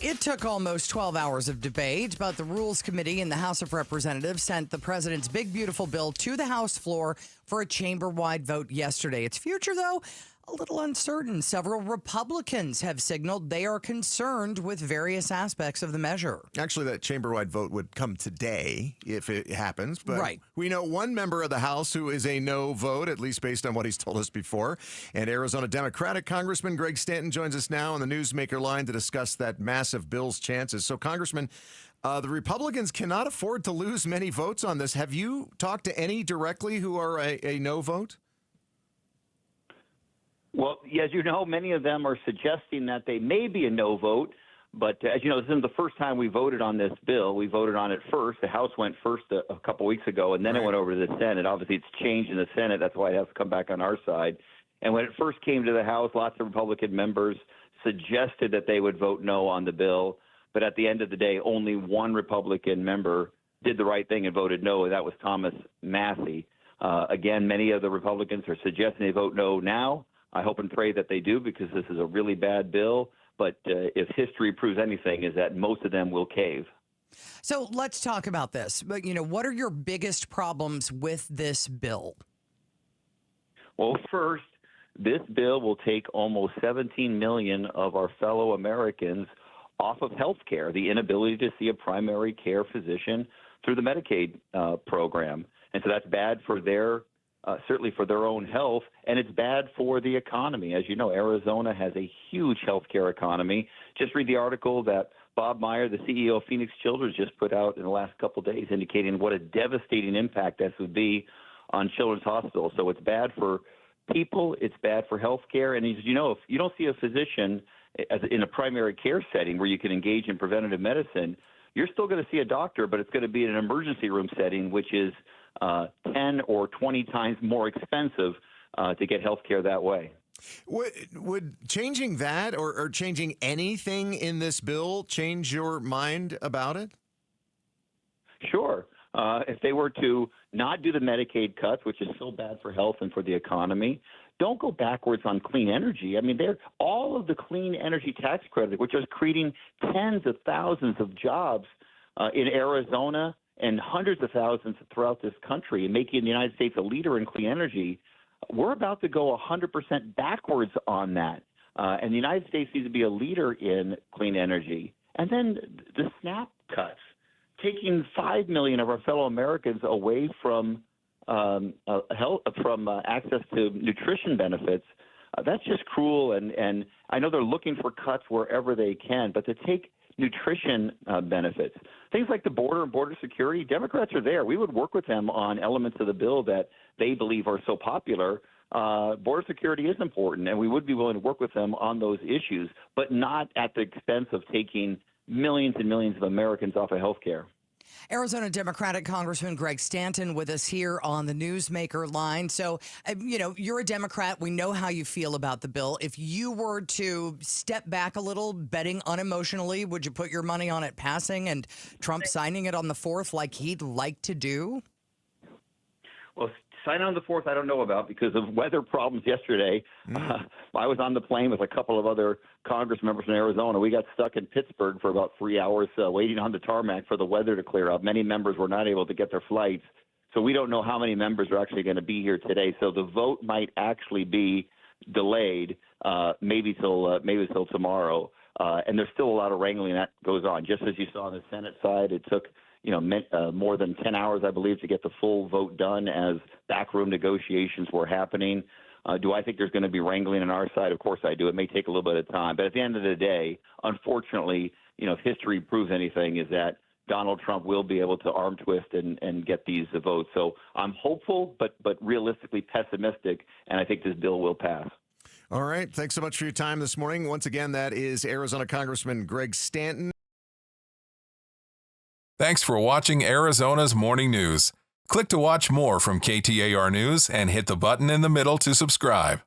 It took almost 12 hours of debate, but the Rules Committee in the House of Representatives sent the president's big, beautiful bill to the House floor for a chamber-wide vote yesterday. Its future, though, a little uncertain. Several Republicans have signaled they are concerned with various aspects of the measure. Actually, that chamber-wide vote would come today if it happens. But right. We know one member of the House who is a no vote, at least based on what he's told us before. And Arizona Democratic Congressman Greg Stanton joins us now on the Newsmaker line to discuss that massive bill's chances. So, Congressman, the Republicans cannot afford to lose many votes on this. Have you talked to any directly who are a no vote? Well, as you know, many of them are suggesting that they may be a no vote. But as you know, this isn't the first time we voted on this bill. We voted on it first. The House went first a couple weeks ago, and then it went over to the Senate. Obviously, it's changed in the Senate. That's why it has to come back on our side. And when it first came to the House, lots of Republican members suggested that they would vote no on the bill. But at the end of the day, only one Republican member did the right thing and voted no, and that was Thomas Massey. Again, many of the Republicans are suggesting they vote no now. I hope and pray that they do, because this is a really bad bill. But if history proves anything, is that most of them will cave. So let's talk about this. But, what are your biggest problems with this bill? Well, first, this bill will take almost 17 million of our fellow Americans off of health care, the inability to see a primary care physician through the Medicaid program. And so that's bad for certainly for their own health, and it's bad for the economy. As you know, Arizona has a huge healthcare economy. Just read the article that Bob Meyer, the CEO of Phoenix Children's, just put out in the last couple of days, indicating what a devastating impact this would be on children's hospitals. So it's bad for people, it's bad for healthcare, and as you know, if you don't see a physician in a primary care setting where you can engage in preventative medicine, you're still going to see a doctor, but it's going to be in an emergency room setting, which is 10 or 20 times more expensive to get health care that way. Would changing that or changing anything in this bill change your mind about it? Sure. If they were to not do the Medicaid cuts, which is so bad for health and for the economy, don't go backwards on clean energy. I mean, all of the clean energy tax credit, which is creating tens of thousands of jobs in Arizona and hundreds of thousands throughout this country, and making the United States a leader in clean energy, we're about to go 100% backwards on that. And the United States needs to be a leader in clean energy. And then the SNAP cuts, taking 5 million of our fellow Americans away from access to nutrition benefits, that's just cruel. And I know they're looking for cuts wherever they can, but to take nutrition benefits, things like the border and border security, Democrats are there. We would work with them on elements of the bill that they believe are so popular. Border security is important, and we would be willing to work with them on those issues, but not at the expense of taking millions and millions of Americans off of health care. Arizona Democratic Congressman Greg Stanton with us here on the Newsmaker line. So, you're a Democrat. We know how you feel about the bill. If you were to step back a little, betting unemotionally, would you put your money on it passing and Trump signing it on the 4th like he'd like to do? Well, sign on the 4th, I don't know about because of weather problems yesterday. I was on the plane with a couple of other Congress members from Arizona. We got stuck in Pittsburgh for about 3 hours waiting on the tarmac for the weather to clear up. Many members were not able to get their flights. So we don't know how many members are actually going to be here today. So the vote might actually be delayed maybe till tomorrow. And there's still a lot of wrangling that goes on. Just as you saw on the Senate side, it took more than 10 hours, I believe, to get the full vote done as backroom negotiations were happening. Do I think there's going to be wrangling on our side? Of course I do. It may take a little bit of time. But at the end of the day, unfortunately, if history proves anything, is that Donald Trump will be able to arm twist and get these votes. So I'm hopeful, but realistically pessimistic, and I think this bill will pass. All right. Thanks so much for your time this morning. Once again, that is Arizona Congressman Greg Stanton. Thanks for watching Arizona's Morning News. Click to watch more from KTAR News and hit the button in the middle to subscribe.